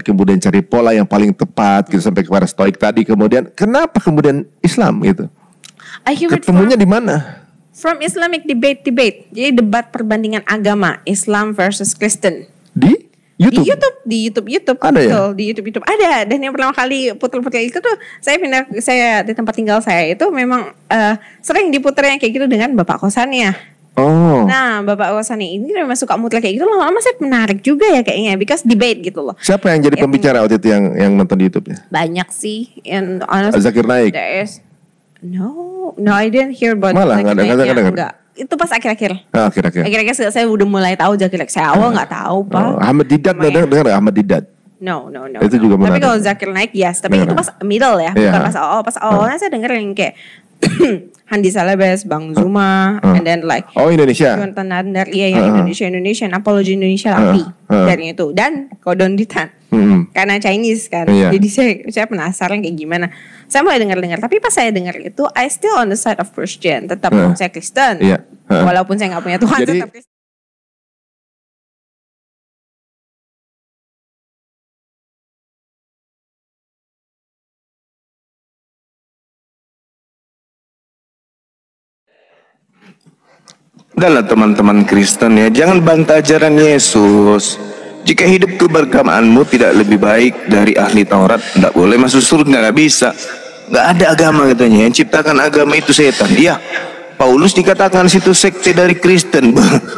kemudian cari pola yang paling tepat gitu sampai kepada stoik tadi. Kemudian kenapa kemudian Islam gitu? Ketemunya di mana? From Islamic debate. Jadi debat perbandingan agama Islam versus Kristen. Di YouTube? Di YouTube. Ada ya? Di YouTube ada. Dan yang pertama kali putar-putar itu tuh saya di tempat tinggal saya itu memang sering diputar yang kayak gitu dengan bapak kosannya. Oh. Nah, bapak kosannya ini memang suka muter kayak gitu. Lama-lama saya menarik juga ya kayaknya, because debate gitu loh. Siapa yang jadi pembicara waktu itu yang nonton di YouTube-nya? Banyak sih. And honestly, Zakir Naik. No, I didn't hear about Malah nggak ada. Enggak. Itu pas akhir-akhir. Akhir-akhir Saya udah mulai tahu Zakir Naik. Saya awal nggak tahu, Pak. Ahmad Didat, dengar Ahmad Didat? No. Itu juga menarik. Tapi kalau Zakir Naik, yes. Tapi itu pas middle ya, bukan pas awal. Pas awalnya saya denger yang kayak Handi Salabes, Bang Zuma, and then like Indonesia. Jonathan Nandar, Indonesian, Apology Indonesia Rapi dari itu, dan Kodon Ditan. Karena Chinese kan. Jadi saya penasaran kayak gimana. Saya mulai dengar, tapi pas saya dengar itu, I still on the side of Christian. Tetap saya Kristen. Walaupun saya nggak punya Tuhan, tetap Kristen. Udahlah teman-teman Kristen ya, jangan bantah ajaran Yesus. Jika hidup keberagamaanmu tidak lebih baik dari ahli Taurat, tidak boleh masuk surga, nggak bisa. Nggak ada agama katanya, yang ciptakan agama itu setan. Iya, Paulus dikatakan situ sekte dari Kristen.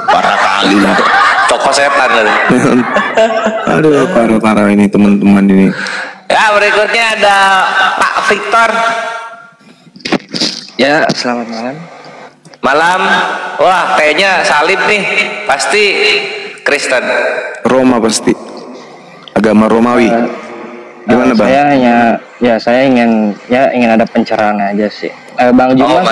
Parah kali lah. Tokoh setan. Aduh, parah-parah ini teman-teman ini. Ya, berikutnya ada Pak Victor. Ya, selamat malam. Malam. Wah, kayaknya salib nih. Pasti Kristen. Roma pasti. Agama Romawi. Gimana, Bang? Saya ingin ada pencerahan aja sih. Bang Juma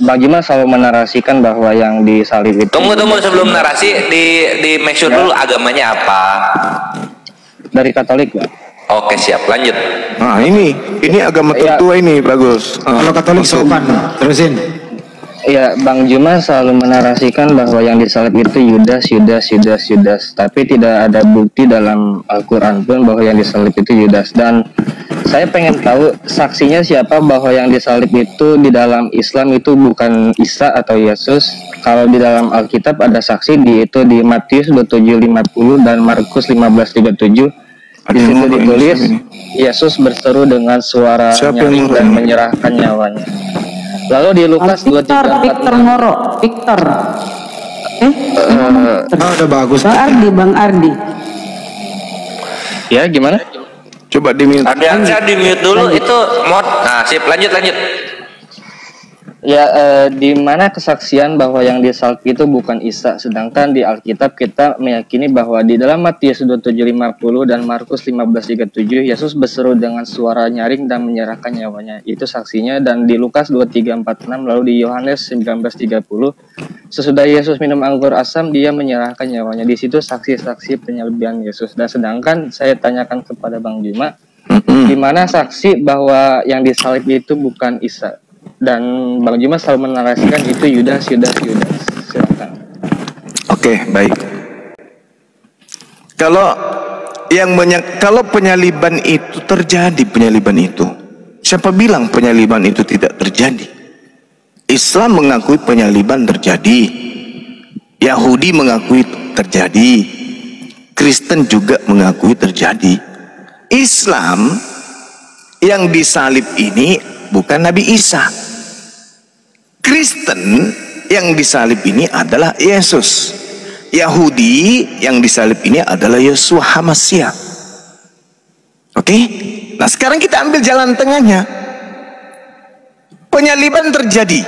Bang Juma selalu menarasikan bahwa yang disalib itu. Tunggu sebelum narasi di make sure dulu agamanya apa. Dari Katolik, Bang. Oke, siap, lanjut. Nah, ini agama tertua ini bagus. Kalau Katolik sopan, terusin. Ya, Bang Juma selalu menarasikan bahwa yang disalib itu Yudas. Tapi tidak ada bukti dalam Al-Quran pun bahwa yang disalib itu Yudas. Dan saya pengen tahu saksinya siapa bahwa yang disalib itu di dalam Islam itu bukan Isa atau Yesus. Kalau di dalam Alkitab ada saksi di Matius 27:50 dan Markus 15:37. Di situ ditulis Yesus berseru dengan suara nyaring dan menyerahkan nyawanya. Lalu di Lukas 23:4. Victor Ngoro. Udah bagus. Bang Ardi. Ya, gimana? Coba di mute. Ardiansyah di mute dulu itu mod. Nah, sip, lanjut. Ya, di mana kesaksian bahwa yang disalib itu bukan Isa, sedangkan di Alkitab kita meyakini bahwa di dalam Matius 27:50 dan Markus 15:37 Yesus berseru dengan suara nyaring dan menyerahkan nyawanya. Itu saksinya. Dan di Lukas 23:46, lalu di Yohanes 19:30 sesudah Yesus minum anggur asam dia menyerahkan nyawanya. Di situ saksi-saksi penyaliban Yesus. Dan sedangkan saya tanyakan kepada Bang Juma, di mana saksi bahwa yang disalib itu bukan Isa? Dan Bang Juma selalu menarasikan itu Yudas. Silakan. Oke, baik. Kalau penyaliban itu terjadi, siapa bilang penyaliban itu tidak terjadi? Islam mengakui penyaliban terjadi, Yahudi mengakui terjadi, Kristen juga mengakui terjadi. Islam yang disalib ini bukan Nabi Isa. Kristen yang disalib ini adalah Yesus. Yahudi yang disalib ini adalah Yeshua HaMashiach. Oke? Nah, sekarang kita ambil jalan tengahnya. Penyaliban terjadi.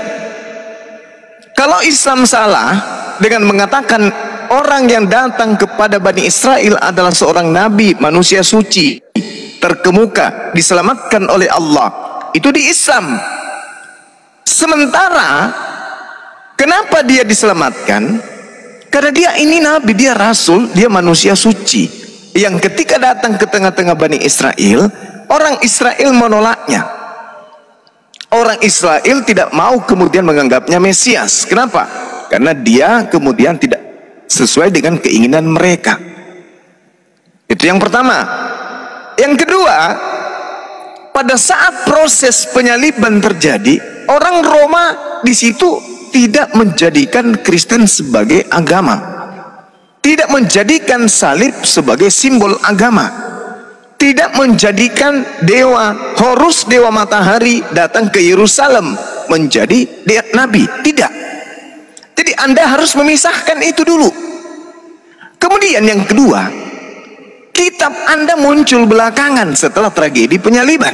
Kalau Islam salah dengan mengatakan orang yang datang kepada Bani Israel adalah seorang nabi, manusia suci, terkemuka, diselamatkan oleh Allah, itu di Islam. Sementara kenapa dia diselamatkan? Karena dia ini nabi, dia rasul, dia manusia suci yang ketika datang ke tengah-tengah Bani Israel, orang Israel menolaknya. Orang Israel tidak mau kemudian menganggapnya Mesias. Kenapa? Karena dia kemudian tidak sesuai dengan keinginan mereka. Itu yang pertama. Yang kedua, pada saat proses penyaliban terjadi, orang Roma di situ tidak menjadikan Kristen sebagai agama, tidak menjadikan salib sebagai simbol agama, tidak menjadikan dewa Horus, dewa matahari, datang ke Yerusalem menjadi nabi. Tidak. Jadi Anda harus memisahkan itu dulu. Kemudian yang kedua, kitab Anda muncul belakangan setelah tragedi penyaliban.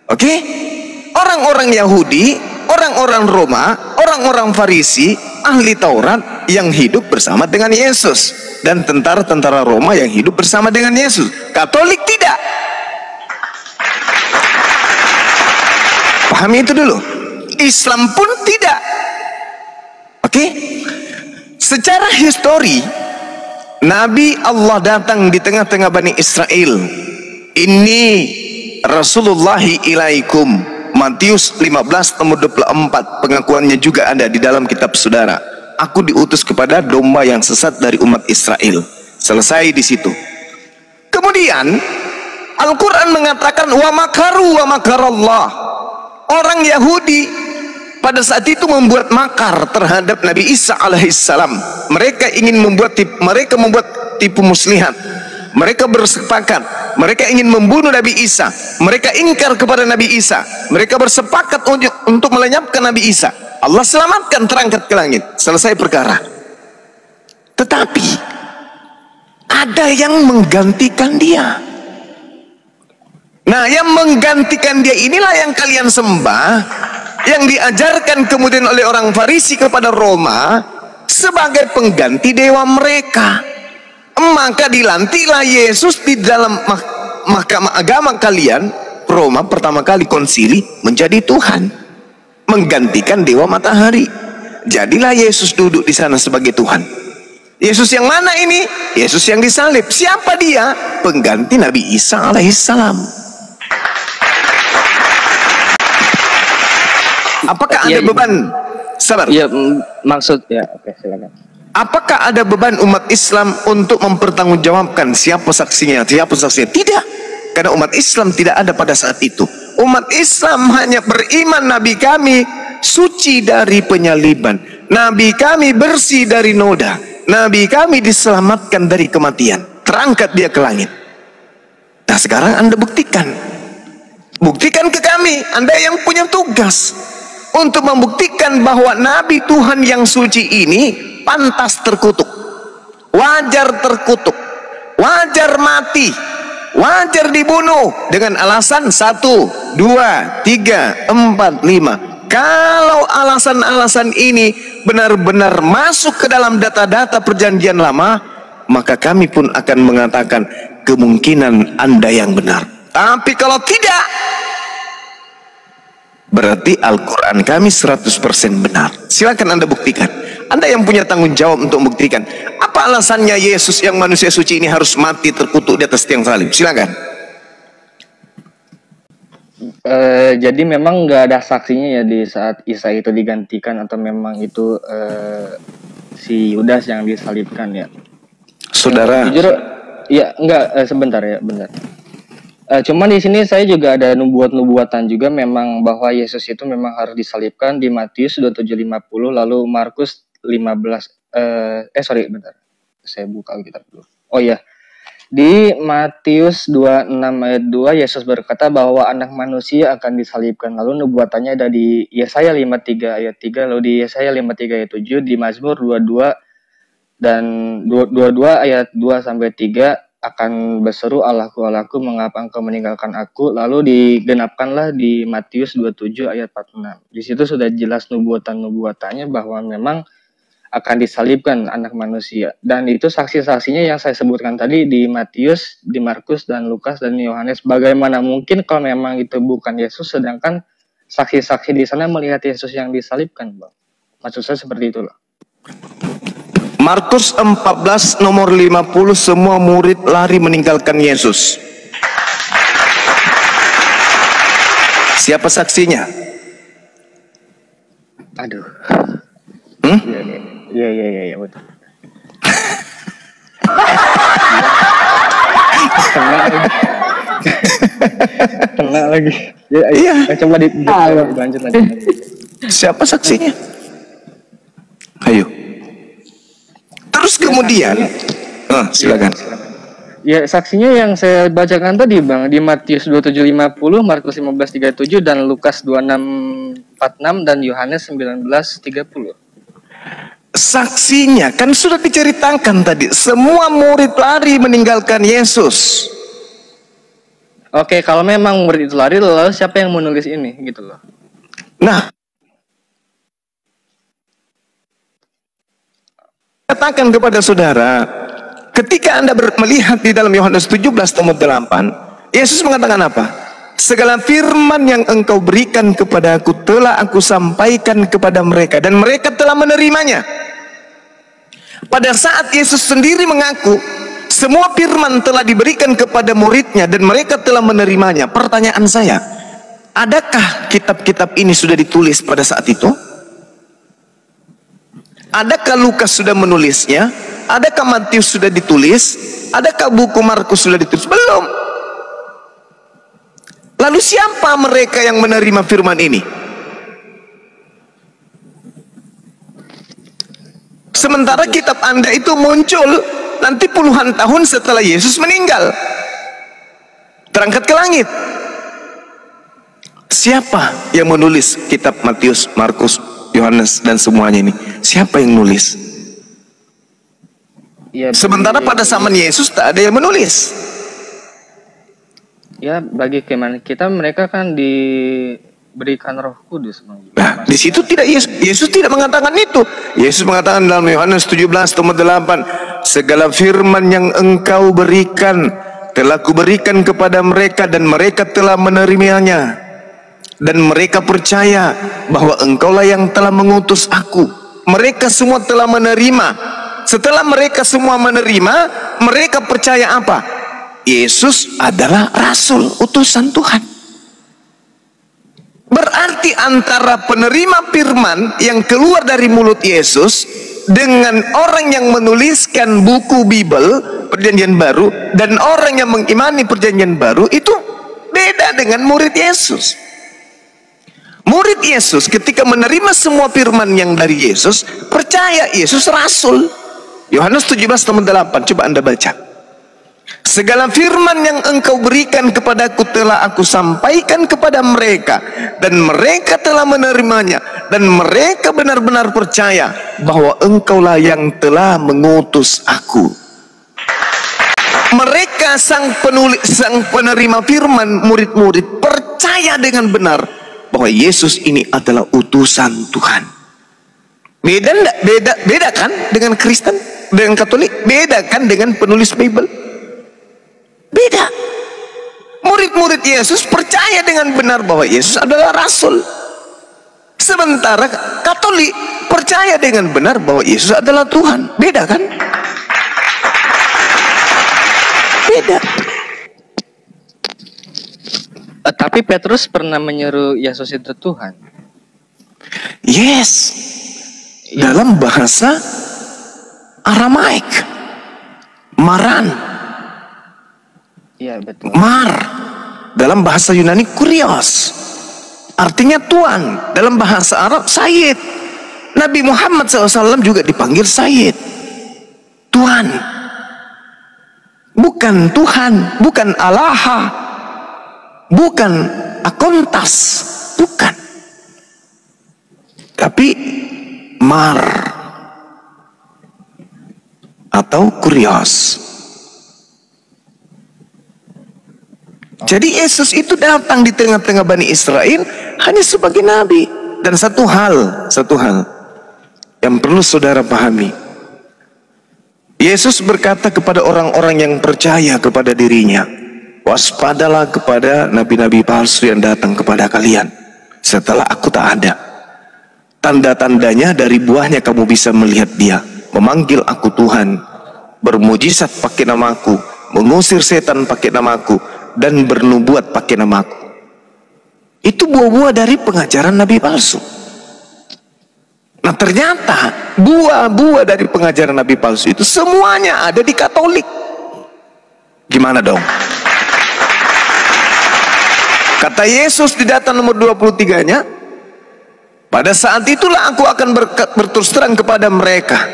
Oke? Orang-orang Yahudi, orang-orang Roma, orang-orang Farisi, ahli Taurat yang hidup bersama dengan Yesus, dan tentara-tentara Roma yang hidup bersama dengan Yesus. Katolik tidak. Pahami itu dulu. Islam pun tidak. Oke? Secara histori, Nabi Allah datang di tengah-tengah Bani Israel. Ini Rasulullahi ilaikum. Matius 15 nomor 24. Pengakuannya juga ada di dalam kitab saudara. Aku diutus kepada domba yang sesat dari umat Israel. Selesai di situ. Kemudian Al-Quran mengatakan wa makaru wa makarallah. Orang Yahudi pada saat itu membuat makar terhadap Nabi Isa alaihissalam. Mereka ingin membuat tipu muslihat. Mereka bersepakat, mereka ingin membunuh Nabi Isa. Mereka ingkar kepada Nabi Isa. Mereka bersepakat untuk melenyapkan Nabi Isa. Allah selamatkan, terangkat ke langit. Selesai perkara. Tetapi ada yang menggantikan dia. Nah, yang menggantikan dia inilah yang kalian sembah, yang diajarkan kemudian oleh orang Farisi kepada Roma sebagai pengganti dewa mereka. Maka dilantiklah Yesus di dalam mahkamah agama kalian, Roma, pertama kali konsili, menjadi Tuhan, menggantikan dewa matahari. Jadilah Yesus duduk di sana sebagai Tuhan. Yesus yang mana ini? Yesus yang disalib. Siapa dia? Pengganti Nabi Isa alaihissalam. Apakah ada beban? Sabar. Ya, maksud ya, oke, silakan. Apakah ada beban umat Islam untuk mempertanggungjawabkan siapa saksinya, siapa saksinya? Tidak. Karena umat Islam tidak ada pada saat itu. Umat Islam hanya beriman Nabi kami suci dari penyaliban. Nabi kami bersih dari noda. Nabi kami diselamatkan dari kematian. Terangkat dia ke langit. Nah, sekarang Anda buktikan. Buktikan ke kami. Anda yang punya tugas untuk membuktikan bahwa Nabi Tuhan yang suci ini pantas terkutuk, wajar terkutuk, wajar mati, wajar dibunuh dengan alasan 1, 2, 3, 4, 5. Kalau alasan-alasan ini benar-benar masuk ke dalam data-data perjanjian lama, maka kami pun akan mengatakan kemungkinan Anda yang benar. Tapi kalau tidak, berarti Al-Quran kami 100% benar. Silakan Anda buktikan. Anda yang punya tanggung jawab untuk membuktikan. Apa alasannya Yesus yang manusia suci ini harus mati terkutuk di atas tiang salib? Silakan. Jadi memang nggak ada saksinya ya di saat Isa itu digantikan, atau memang itu si Yudas yang disalibkan ya? Saudara. Jujur, ya enggak, sebentar ya, bentar. Cuman di sini saya juga ada nubuatan juga memang bahwa Yesus itu memang harus disalibkan di Matius 27:50, lalu Markus 15 bentar. Saya buka Alkitab dulu. Oh ya. Di Matius 26 ayat 2 Yesus berkata bahwa anak manusia akan disalibkan. Lalu nubuatannya ada di Yesaya 53 ayat 3, lalu di Yesaya 53 ayat 7, di Mazmur 22 dan 22 ayat 2 sampai 3 akan berseru, Allahku, Allahku, mengapa engkau meninggalkan aku? Lalu digenapkanlah di Matius 27 ayat 46. Di situ sudah jelas nubuatannya bahwa memang akan disalibkan anak manusia. Dan itu saksi-saksinya yang saya sebutkan tadi di Matius, di Markus, dan Lukas, dan Yohanes. Bagaimana mungkin kalau memang itu bukan Yesus, sedangkan saksi-saksi di sana melihat Yesus yang disalibkan, Bang? Maksud saya seperti itu loh. Markus 14 nomor 50, semua murid lari meninggalkan Yesus. Siapa saksinya? Aduh. Iya, betul. Kena lagi. Ya, iya. Coba lanjut. Siapa saksinya? Ayo. Terus kemudian, silakan. Ya, saksinya yang saya bacakan tadi, Bang, di Matius 27:50, Markus 15:37 dan Lukas 26:46 dan Yohanes 19:30. Saksinya kan sudah diceritakan tadi, semua murid lari meninggalkan Yesus. Oke, kalau memang murid itu lari, lalu siapa yang menulis ini gitu loh. Nah, katakan kepada saudara, ketika Anda melihat di dalam Yohanes 17:8, Yesus mengatakan apa? Segala firman yang engkau berikan kepada aku telah aku sampaikan kepada mereka dan mereka telah menerimanya. Pada saat Yesus sendiri mengaku semua firman telah diberikan kepada muridnya dan mereka telah menerimanya. Pertanyaan saya, adakah kitab-kitab ini sudah ditulis pada saat itu? Adakah Lukas sudah menulisnya? Adakah Matius sudah ditulis? Adakah buku Markus sudah ditulis? Belum. Lalu siapa mereka yang menerima firman ini? Sementara kitab Anda itu muncul nanti puluhan tahun setelah Yesus meninggal, terangkat ke langit. Siapa yang menulis kitab Matius, Markus, Yohanes dan semuanya ini? Siapa yang nulis? Ya, sementara pada zaman Yesus tak ada yang menulis. Ya, bagi keimanan kita mereka kan diberikan Roh Kudus. Nah, di situ tidak Yesus tidak mengatakan itu. Yesus mengatakan dalam Yohanes 17:8, segala firman yang engkau berikan telah kuberikan kepada mereka dan mereka telah menerimanya dan mereka percaya bahwa engkaulah yang telah mengutus aku. Mereka semua telah menerima. Setelah mereka semua menerima, mereka percaya apa? Yesus adalah rasul, utusan Tuhan. Berarti antara penerima firman yang keluar dari mulut Yesus dengan orang yang menuliskan buku Bible Perjanjian Baru dan orang yang mengimani Perjanjian Baru itu beda dengan murid Yesus. Murid Yesus ketika menerima semua firman yang dari Yesus, percaya Yesus rasul. Yohanes 17:8, coba Anda baca. Segala firman yang engkau berikan kepadaku telah aku sampaikan kepada mereka dan mereka telah menerimanya dan mereka benar-benar percaya bahwa engkaulah yang telah mengutus aku. Mereka sang penerima firman, murid-murid percaya dengan benar bahwa Yesus ini adalah utusan Tuhan. Beda enggak? Beda kan dengan Kristen, dengan Katolik? Beda kan dengan penulis Bible? Beda. Murid-murid Yesus percaya dengan benar bahwa Yesus adalah rasul. Sementara Katolik percaya dengan benar bahwa Yesus adalah Tuhan. Beda kan? Beda. Tapi Petrus pernah menyeru Yesus itu Tuhan. Yes. Dalam bahasa Aramaik, Maran. Iya, betul. Mar, dalam bahasa Yunani Kurios, artinya Tuan. Dalam bahasa Arab Sayyid. Nabi Muhammad SAW juga dipanggil Sayyid, Tuan. Bukan Tuhan, bukan Allaha, bukan Akontas, bukan. Tapi Mar atau Kurios. Jadi Yesus itu datang di tengah-tengah Bani Israel hanya sebagai nabi. Dan satu hal yang perlu saudara pahami. Yesus berkata kepada orang-orang yang percaya kepada dirinya, waspadalah kepada nabi-nabi palsu yang datang kepada kalian setelah aku tak ada. Tanda-tandanya dari buahnya kamu bisa melihat dia memanggil aku Tuhan, bermujizat pakai namaku, mengusir setan pakai namaku, dan bernubuat pakai namaku. Itu buah-buah dari pengajaran nabi palsu. Nah, ternyata buah-buah dari pengajaran nabi palsu itu semuanya ada di Katolik. Gimana dong? Kata Yesus di data nomor 23-nya, pada saat itulah aku akan berterus terang kepada mereka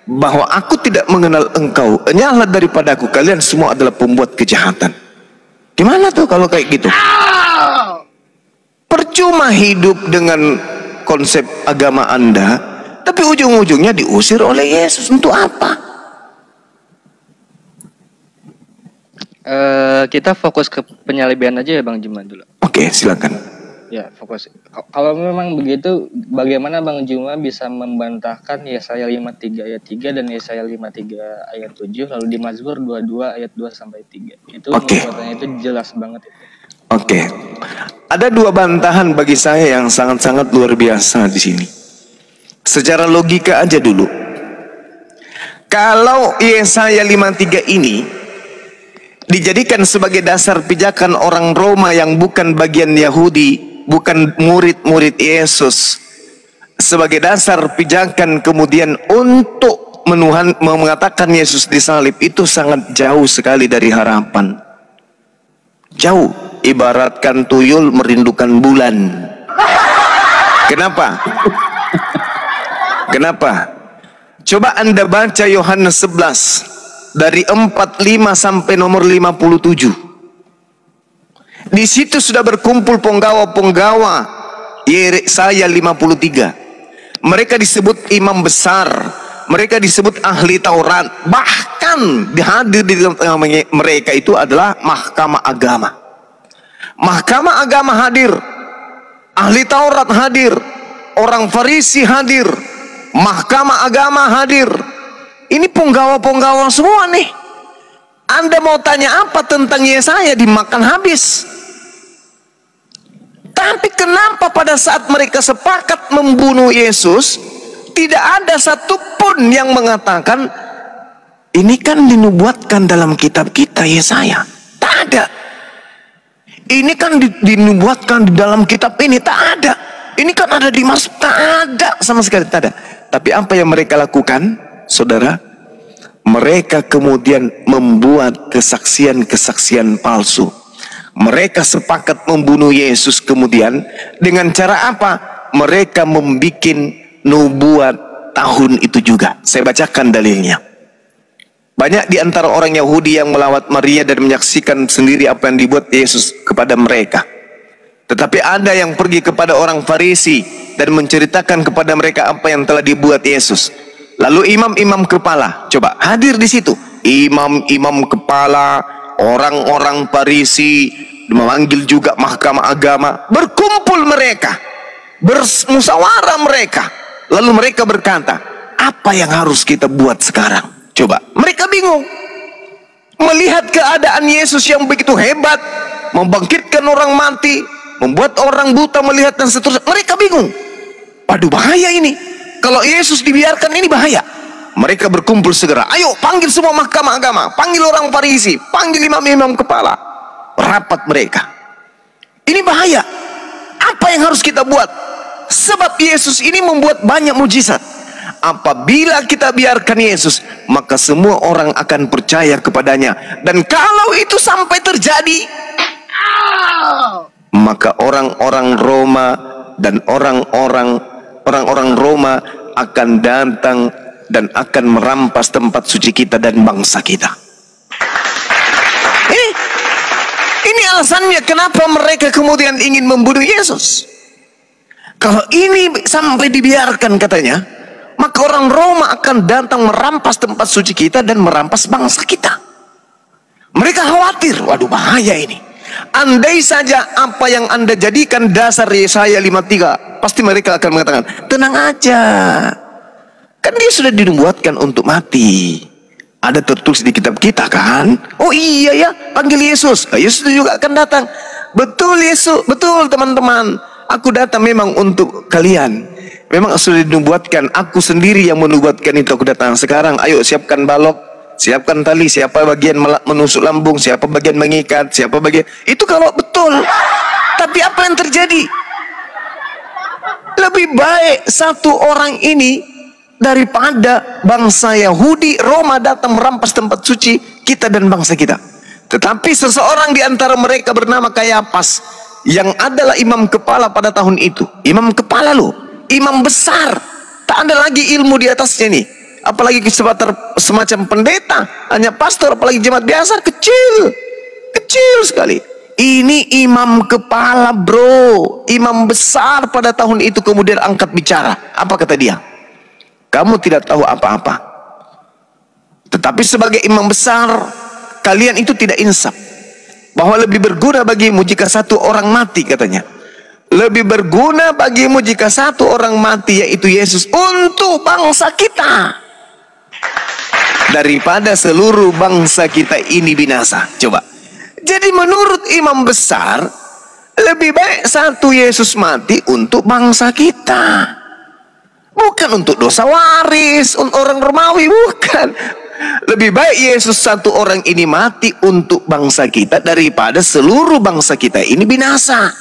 bahwa aku tidak mengenal engkau, enyahlah daripadaku, kalian semua adalah pembuat kejahatan. Gimana tuh kalau kayak gitu? Percuma hidup dengan konsep agama Anda, tapi ujung-ujungnya diusir oleh Yesus. Untuk apa? Kita fokus ke penyaliban aja ya Bang Juma dulu. Oke, silakan. Ya, fokus. Kalau memang begitu, bagaimana Bang Juma bisa membantahkan Yesaya 53 ayat 3 dan Yesaya 53 ayat 7, lalu di Mazmur 22 ayat 2 sampai 3. Itu perbuatannya itu jelas banget itu. Oke. Ada dua bantahan bagi saya yang sangat-sangat luar biasa di sini. Secara logika aja dulu. Kalau Yesaya 53 ini dijadikan sebagai dasar pijakan orang Roma yang bukan bagian Yahudi, bukan murid-murid Yesus, sebagai dasar pijakan kemudian untuk mengatakan Yesus disalib, itu sangat jauh sekali dari harapan. Jauh, ibaratkan tuyul merindukan bulan. Kenapa? Kenapa? Coba Anda baca Yohanes 11 dari 45 sampai nomor 57. Di situ sudah berkumpul penggawa-penggawa Yesaya 53. Mereka disebut imam besar, mereka disebut ahli Taurat, bahkan hadir di tengah mereka itu adalah mahkamah agama. Mahkamah agama hadir, ahli Taurat hadir, orang Farisi hadir, mahkamah agama hadir. Ini penggawa-penggawa semua nih. Anda mau tanya apa tentang Yesaya, dimakan habis. Tapi kenapa pada saat mereka sepakat membunuh Yesus, tidak ada satupun yang mengatakan ini kan dinubuatkan dalam kitab kita Yesaya? Tak ada. Ini kan dinubuatkan di dalam kitab ini, tak ada. Ini kan ada di Mazmur, tak ada sama sekali, tak ada. Tapi apa yang mereka lakukan, saudara? Mereka kemudian membuat kesaksian-kesaksian palsu. Mereka sepakat membunuh Yesus kemudian dengan cara apa? Mereka membuat nubuat tahun itu juga. Saya bacakan dalilnya. Banyak di antara orang Yahudi yang melawat Maria dan menyaksikan sendiri apa yang dibuat Yesus kepada mereka. Tetapi ada yang pergi kepada orang Farisi dan menceritakan kepada mereka apa yang telah dibuat Yesus. Lalu imam-imam kepala, coba hadir di situ. Imam-imam kepala, orang-orang Farisi, memanggil juga mahkamah agama. Berkumpul mereka, bermusyawarah mereka. Lalu mereka berkata, apa yang harus kita buat sekarang? Coba, mereka bingung. Melihat keadaan Yesus yang begitu hebat, membangkitkan orang mati, membuat orang buta melihat dan seterusnya. Mereka bingung. Waduh, bahaya ini. Kalau Yesus dibiarkan ini bahaya. Mereka berkumpul segera. Ayo panggil semua mahkamah agama, panggil orang Farisi, panggil imam-imam kepala. Rapat mereka. Ini bahaya. Apa yang harus kita buat? Sebab Yesus ini membuat banyak mujizat. Apabila kita biarkan Yesus, maka semua orang akan percaya kepadanya. Dan kalau itu sampai terjadi, maka orang-orang Roma dan orang-orang Roma akan datang dan akan merampas tempat suci kita dan bangsa kita. Ini alasannya kenapa mereka kemudian ingin membunuh Yesus. Kalau ini sampai dibiarkan katanya, maka orang Roma akan datang merampas tempat suci kita dan merampas bangsa kita. Mereka khawatir, waduh bahaya ini. Andai saja apa yang Anda jadikan dasar Yesaya 53, pasti mereka akan mengatakan, tenang aja, kan dia sudah dinubuatkan untuk mati. Ada tertulis di kitab kita kan? Oh iya ya, panggil Yesus. Yesus juga akan datang. Betul Yesus, betul teman-teman. Aku datang memang untuk kalian. Memang sudah dinubuatkan. Aku sendiri yang menubuatkan itu. Aku datang sekarang. Ayo siapkan balok, siapkan tali. Siapa bagian menusuk lambung, siapa bagian mengikat, siapa bagian. Itu kalau betul. Tapi apa yang terjadi? Lebih baik satu orang ini daripada bangsa Yahudi Roma datang merampas tempat suci kita dan bangsa kita. Tetapi seseorang di antara mereka bernama Kayafas yang adalah imam kepala pada tahun itu. Imam kepala loh, imam besar. Tak ada lagi ilmu di atasnya nih. Apalagi semacam pendeta, hanya pastor, apalagi jemaat biasa, kecil sekali. Ini imam kepala bro, imam besar pada tahun itu kemudian angkat bicara. Apa kata dia? Kamu tidak tahu apa-apa. Tetapi sebagai imam besar, kalian itu tidak insaf. Bahwa lebih berguna bagimu jika satu orang mati, katanya. Lebih berguna bagimu jika satu orang mati, yaitu Yesus, untuk bangsa kita, daripada seluruh bangsa kita ini binasa. Coba. Jadi menurut imam besar, lebih baik satu Yesus mati untuk bangsa kita. Bukan untuk dosa waris, untuk orang Romawi, bukan. Lebih baik Yesus satu orang ini mati untuk bangsa kita daripada seluruh bangsa kita ini binasa.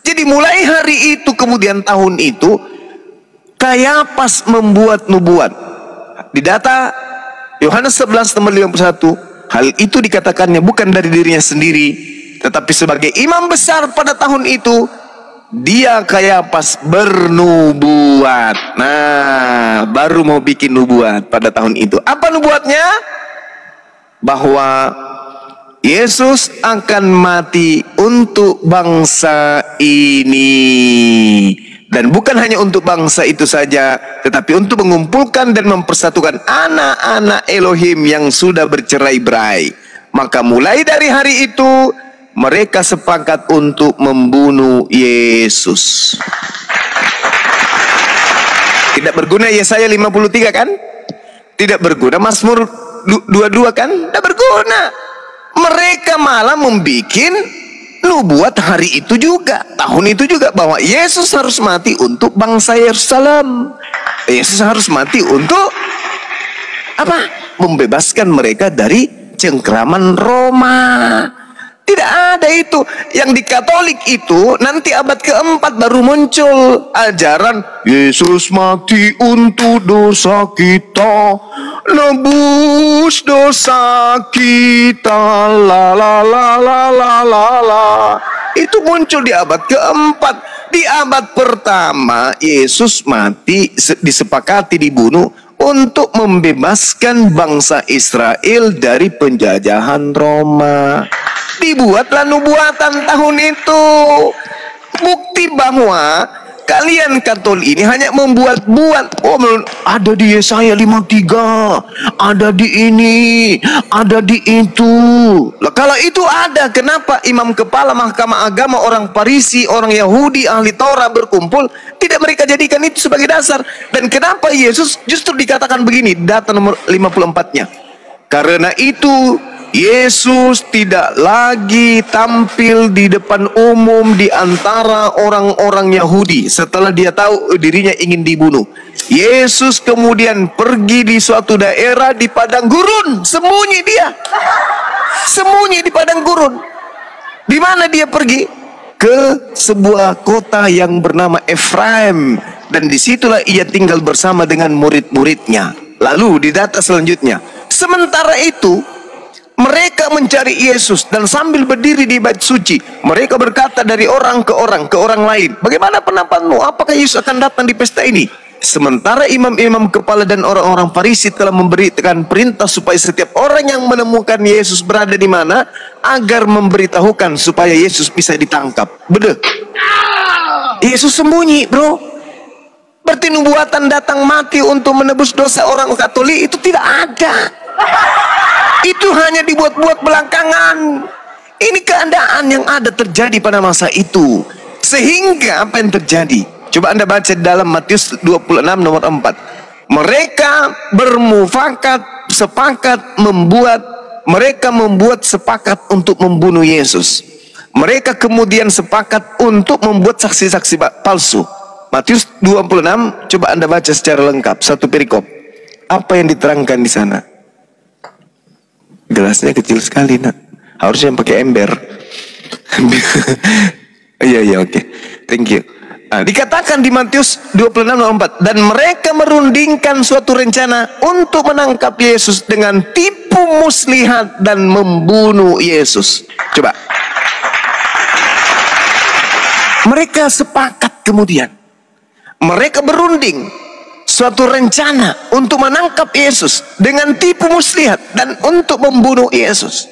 Jadi mulai hari itu kemudian tahun itu Kayapas membuat nubuat. Di data Yohanes 11 nomor 51, hal itu dikatakannya bukan dari dirinya sendiri, tetapi sebagai imam besar pada tahun itu dia Kayapas bernubuat. Nah, baru mau bikin nubuat pada tahun itu. Apa nubuatnya? Bahwa Yesus akan mati untuk bangsa ini. Dan bukan hanya untuk bangsa itu saja, tetapi untuk mengumpulkan dan mempersatukan anak-anak Elohim yang sudah bercerai-berai. Maka mulai dari hari itu mereka sepakat untuk membunuh Yesus. Tidak berguna Yesaya 53 kan? Tidak berguna Mazmur 22 kan? Tidak berguna. Mereka malah membikin nubuat hari itu juga, tahun itu juga, bahwa Yesus harus mati untuk bangsa Yerusalem. Yesus harus mati untuk apa? Membebaskan mereka dari cengkraman Roma. Tidak ada itu. Yang di Katolik itu nanti abad keempat baru muncul ajaran Yesus mati untuk dosa kita, nebus dosa kita, la la la la la la la. Itu muncul di abad keempat. Di abad pertama Yesus mati, disepakati dibunuh untuk membebaskan bangsa Israel dari penjajahan Roma. Dibuatlah nubuatan tahun itu. Bukti bahwa kalian Katolik ini hanya membuat-buat. Oh, ada di Yesaya 53, ada di ini, ada di itu. Lah, kalau itu ada, kenapa imam kepala mahkamah agama, orang Farisi, orang Yahudi, ahli Taurat berkumpul, tidak mereka jadikan itu sebagai dasar? Dan kenapa Yesus justru dikatakan begini, data nomor 54-nya? Karena itu Yesus tidak lagi tampil di depan umum di antara orang-orang Yahudi setelah dia tahu dirinya ingin dibunuh. Yesus kemudian pergi di suatu daerah di padang gurun, sembunyi dia. Sembunyi di padang gurun. Di mana dia pergi? Ke sebuah kota yang bernama Efraim, dan disitulah ia tinggal bersama dengan murid-muridnya. Lalu di data selanjutnya, sementara itu mereka mencari Yesus, dan sambil berdiri di bait suci mereka berkata dari orang ke orang lain, bagaimana pendapatmu? Apakah Yesus akan datang di pesta ini? Sementara imam-imam kepala dan orang-orang Farisi telah memberikan perintah supaya setiap orang yang menemukan Yesus berada di mana, agar memberitahukan supaya Yesus bisa ditangkap. Bener? Yesus sembunyi, bro. Berarti nubuatan datang mati untuk menebus dosa orang Katolik itu tidak ada. Itu hanya dibuat-buat belakangan. Ini keadaan yang ada terjadi pada masa itu. Sehingga apa yang terjadi? Coba Anda baca dalam Matius 26 nomor 4. Mereka membuat sepakat untuk membunuh Yesus. Mereka kemudian sepakat untuk membuat saksi-saksi palsu. Matius 26, coba Anda baca secara lengkap, satu perikop. Apa yang diterangkan di sana? Gelasnya kecil sekali, nak. Harusnya yang pakai ember. Iya, oke. Thank you. Nah, dikatakan di Matius 26:4, dan mereka merundingkan suatu rencana untuk menangkap Yesus dengan tipu muslihat dan membunuh Yesus. Coba. Mereka sepakat kemudian. Mereka berunding suatu rencana untuk menangkap Yesus dengan tipu muslihat dan untuk membunuh Yesus.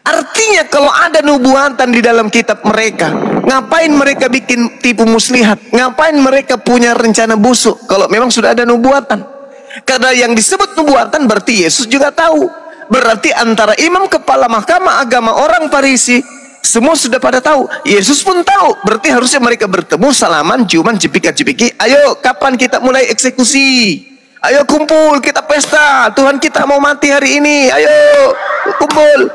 Artinya kalau ada nubuatan di dalam kitab mereka, ngapain mereka bikin tipu muslihat? Ngapain mereka punya rencana busuk kalau memang sudah ada nubuatan? Karena yang disebut nubuatan berarti Yesus juga tahu. Berarti antara imam kepala mahkamah agama orang Farisi semua sudah pada tahu, Yesus pun tahu. Berarti harusnya mereka bertemu, salaman, ciuman, cipika-cipiki. Ayo, kapan kita mulai eksekusi? Ayo kumpul, kita pesta. Tuhan kita mau mati hari ini. Ayo kumpul.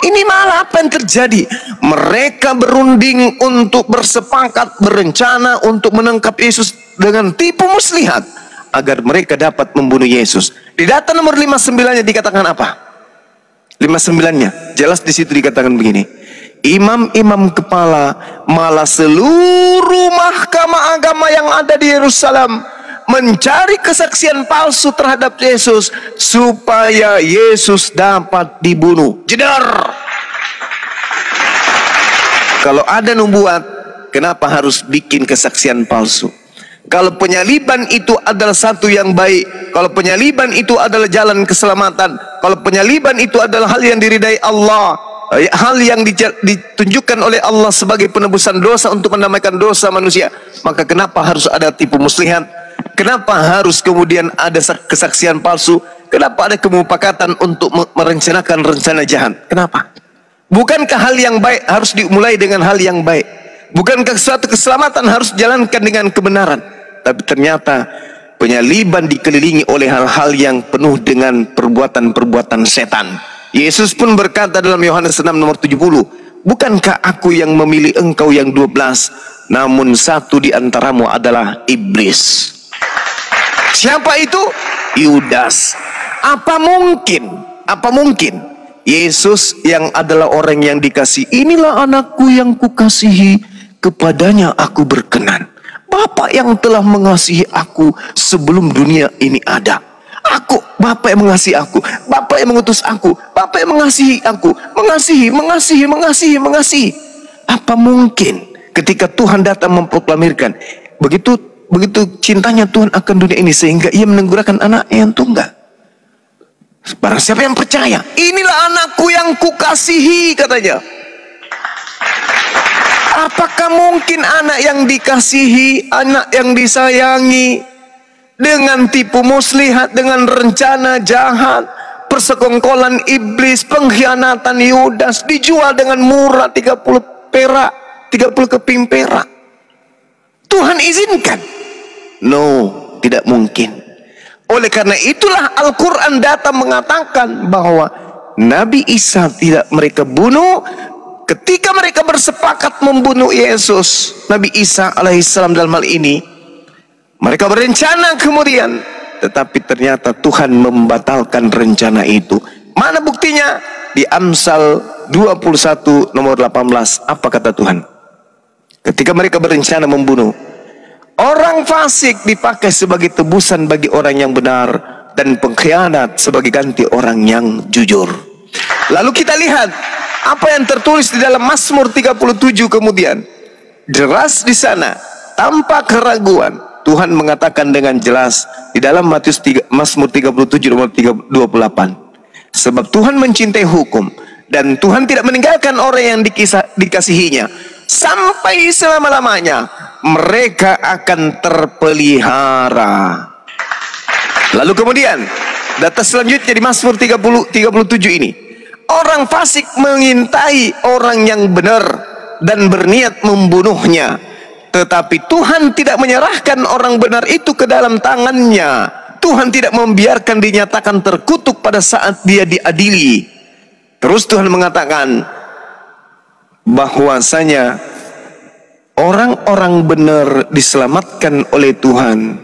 Ini malah apa yang terjadi? Mereka berunding untuk bersepakat, berencana untuk menangkap Yesus dengan tipu muslihat agar mereka dapat membunuh Yesus. Di data nomor 59-nya dikatakan apa? 59-nya jelas di situ dikatakan begini. Imam-imam kepala malah seluruh mahkamah agama yang ada di Yerusalem mencari kesaksian palsu terhadap Yesus supaya Yesus dapat dibunuh. Jedar. Kalau ada nubuat, kenapa harus bikin kesaksian palsu? Kalau penyaliban itu adalah satu yang baik, kalau penyaliban itu adalah jalan keselamatan, kalau penyaliban itu adalah hal yang diridai Allah, hal yang ditunjukkan oleh Allah sebagai penebusan dosa untuk mendamaikan dosa manusia, maka kenapa harus ada tipu muslihat? Kenapa harus kemudian ada kesaksian palsu? Kenapa ada kemupakatan untuk merencanakan rencana jahat? Kenapa? Bukankah hal yang baik harus dimulai dengan hal yang baik? Bukankah suatu keselamatan harus dijalankan dengan kebenaran? Tapi ternyata penyaliban dikelilingi oleh hal-hal yang penuh dengan perbuatan-perbuatan setan. Yesus pun berkata dalam Yohanes 6 nomor 70, bukankah aku yang memilih engkau yang 12, namun satu di antaramu adalah iblis. Siapa itu? Yudas. Apa mungkin Yesus yang adalah orang yang dikasihi, inilah anakku yang kukasihi, kepadanya aku berkenan. Bapa yang telah mengasihi aku sebelum dunia ini ada. Bapa yang mengasihi aku, Bapa yang mengutus aku, Bapa yang mengasihi aku, mengasihi. Apa mungkin ketika Tuhan datang memproklamirkan begitu cintanya Tuhan akan dunia ini sehingga ia menenggurakan anaknya yang tunggal? Barang siapa yang percaya, inilah anakku yang kukasihi, katanya. Apakah mungkin anak yang dikasihi, anak yang disayangi, dengan tipu muslihat, dengan rencana jahat, persekongkolan iblis, pengkhianatan Yudas, dijual dengan murah 30 keping perak? Tuhan izinkan? No, tidak mungkin. Oleh karena itulah Al-Quran datang mengatakan bahwa Nabi Isa tidak mereka bunuh ketika mereka bersepakat membunuh Yesus. Nabi Isa alaihissalam dalam hal ini mereka berencana kemudian, tetapi ternyata Tuhan membatalkan rencana itu. Mana buktinya? Di Amsal 21 nomor 18, apa kata Tuhan? Ketika mereka berencana membunuh, orang fasik dipakai sebagai tebusan bagi orang yang benar, dan pengkhianat sebagai ganti orang yang jujur. Lalu kita lihat apa yang tertulis di dalam Mazmur 37 kemudian. Jelas di sana, tanpa keraguan, Tuhan mengatakan dengan jelas di dalam Mazmur 37 nomor 28. Sebab Tuhan mencintai hukum, dan Tuhan tidak meninggalkan orang yang dikasihinya. Sampai selama-lamanya mereka akan terpelihara. Lalu kemudian data selanjutnya di Mazmur 37 ini, orang fasik mengintai orang yang benar dan berniat membunuhnya, tetapi Tuhan tidak menyerahkan orang benar itu ke dalam tangannya. Tuhan tidak membiarkan dinyatakan terkutuk pada saat dia diadili. Terus Tuhan mengatakan bahwasanya orang-orang benar diselamatkan oleh Tuhan.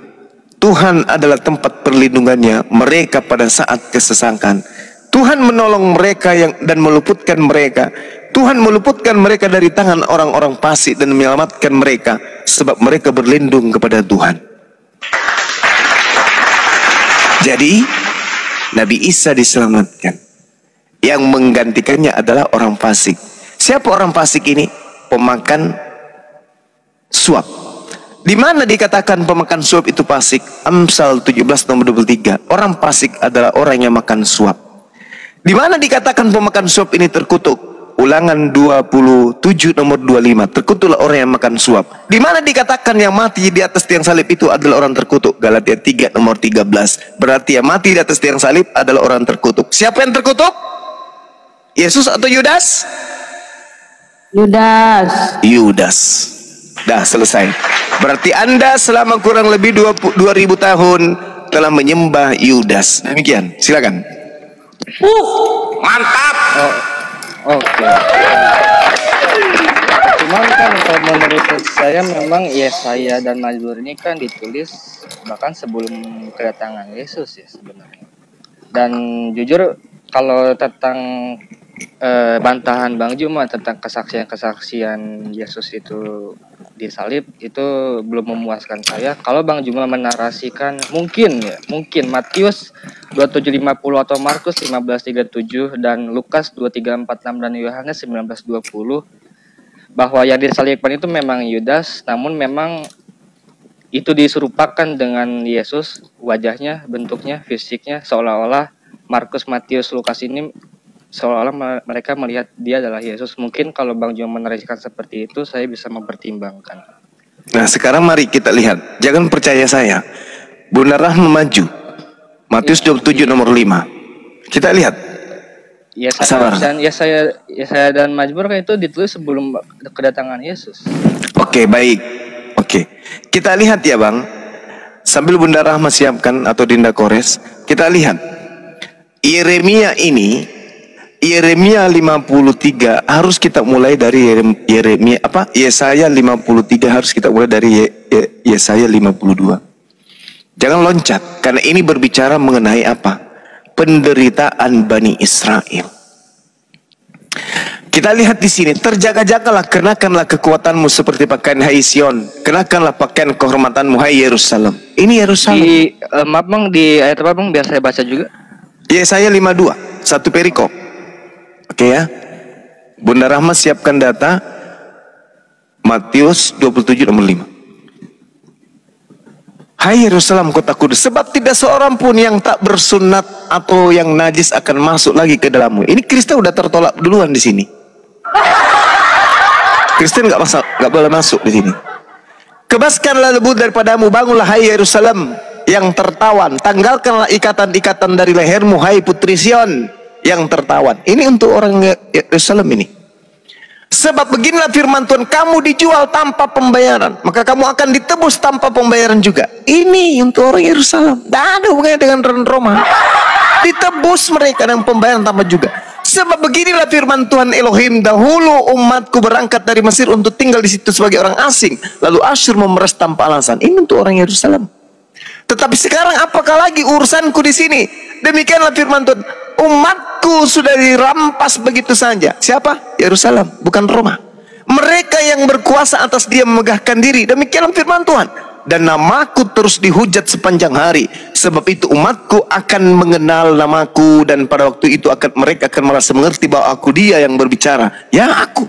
Tuhan adalah tempat perlindungannya mereka pada saat kesesakan. Tuhan menolong mereka dan meluputkan mereka. Tuhan meluputkan mereka dari tangan orang-orang fasik dan menyelamatkan mereka sebab mereka berlindung kepada Tuhan. Jadi Nabi Isa diselamatkan. Yang menggantikannya adalah orang fasik. Siapa orang fasik ini? Pemakan suap. Di mana dikatakan pemakan suap itu fasik? Amsal 17 nomor 23. Orang fasik adalah orang yang makan suap. Di mana dikatakan pemakan suap ini terkutuk? Ulangan 27 nomor 25. Terkutuklah orang yang makan suap. Di mana dikatakan yang mati di atas tiang salib itu adalah orang terkutuk? Galatia 3 nomor 13. Berarti yang mati di atas tiang salib adalah orang terkutuk. Siapa yang terkutuk? Yesus atau Yudas? Yudas. Dah selesai. Berarti Anda selama kurang lebih 2000 tahun telah menyembah Yudas. Demikian. Silakan. Mantap. Oke. Cuman kan kalau menurut saya memang Yesaya dan Mazmur ini kan ditulis bahkan sebelum kedatangan Yesus ya sebenarnya. Dan jujur kalau tentang bantahan Bang Juma tentang kesaksian Yesus itu disalib itu belum memuaskan saya. Kalau Bang Juma menarasikan mungkin Matius 27:50 atau Markus 15:37 dan Lukas 23:46 dan Yohanes 19:20 bahwa yang disalibkan itu memang Yudas, namun memang itu diserupakan dengan Yesus, wajahnya, bentuknya, fisiknya seolah-olah Markus, Matius, Lukas ini seolah-olah mereka melihat dia adalah Yesus. Mungkin kalau Bang Juma menarasikan seperti itu, saya bisa mempertimbangkan. Nah sekarang mari kita lihat. Jangan percaya saya. Bunda Rahma maju. Matius 27 nomor 5. Kita lihat. Yesaya dan Mazmur kan itu ditulis sebelum kedatangan Yesus. Oke, baik. Oke. Kita lihat ya Bang. Sambil Bunda Rahma siapkan atau Dinda Kores, kita lihat. Yeremia 53 harus kita mulai dari Yesaya 53 harus kita mulai dari Yesaya 52. Jangan loncat karena ini berbicara mengenai apa? Penderitaan Bani Israel. Kita lihat di sini, terjaga-jagalah, kenakanlah kekuatanmu seperti pakaian hai Sion, kenakanlah pakaian kehormatanmu hai Yerusalem. Ini Yerusalem. Maaf Bang, di ayat apa Bang biar saya baca juga? Yesaya 52, satu perikop. Oke ya. Bunda Rahma siapkan data Matius 27 nomor 5. Hai Yerusalem kota kudus, sebab tidak seorang pun yang tak bersunat atau yang najis akan masuk lagi ke dalammu. Ini Kristen udah tertolak duluan di sini. Kristen nggak boleh masuk di sini. Kebaskanlah lebu daripadamu, bangunlah hai Yerusalem yang tertawan, tanggalkanlah ikatan-ikatan dari lehermu hai putri Sion yang tertawan. Ini untuk orang Yerusalem ini. Sebab beginilah firman Tuhan, kamu dijual tanpa pembayaran, maka kamu akan ditebus tanpa pembayaran juga. Ini untuk orang Yerusalem. Tidak ada hubungannya dengan Roma. Ditebus mereka dengan pembayaran tanpa juga. Sebab beginilah firman Tuhan Elohim, dahulu umatku berangkat dari Mesir untuk tinggal di situ sebagai orang asing, lalu Asyur memeras tanpa alasan. Ini untuk orang Yerusalem. Tetapi sekarang apakah lagi urusanku di sini? Demikianlah firman Tuhan, umatku sudah dirampas begitu saja. Siapa? Yerusalem, bukan Roma. Mereka yang berkuasa atas dia memegahkan diri. Demikianlah firman Tuhan. Dan namaku terus dihujat sepanjang hari. Sebab itu umatku akan mengenal namaku, dan pada waktu itu mereka akan merasa mengerti bahwa aku dia yang berbicara. Ya aku.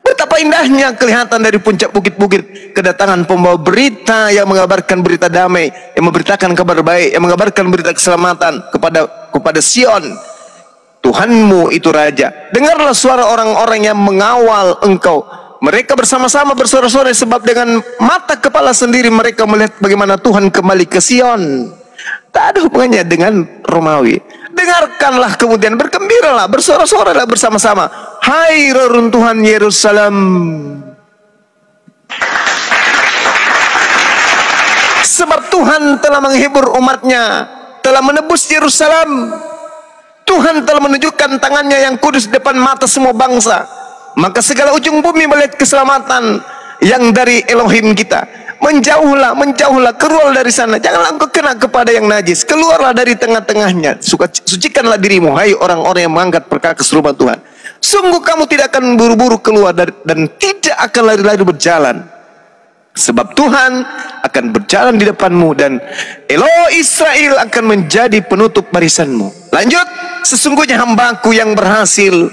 Betapa indahnya kelihatan dari puncak bukit-bukit kedatangan pembawa berita yang mengabarkan berita damai, yang memberitakan kabar baik, yang mengabarkan berita keselamatan kepada Sion. Tuhanmu itu raja. Dengarlah suara orang-orang yang mengawal engkau. Mereka bersama-sama bersorak-sorai, sebab dengan mata kepala sendiri mereka melihat bagaimana Tuhan kembali ke Sion. Tak ada hubungannya dengan Romawi. Dengarkanlah kemudian, bergembiralah, bersorak-sorailah bersama-sama. Hai reruntuhan Yerusalem. Sebab Tuhan telah menghibur umatnya, telah menebus Yerusalem. Tuhan telah menunjukkan tangannya yang kudus di depan mata semua bangsa. Maka segala ujung bumi melihat keselamatan yang dari Elohim kita. Menjauhlah, keluar dari sana. Janganlah engkau kena kepada yang najis. Keluarlah dari tengah-tengahnya. Sucikanlah dirimu, hai orang-orang yang mengangkat perkara keserupan Tuhan. Sungguh kamu tidak akan buru-buru keluar dan tidak akan lari-lari berjalan. Sebab Tuhan akan berjalan di depanmu, dan Eloh Israel akan menjadi penutup barisanmu. Lanjut, sesungguhnya hambaku yang berhasil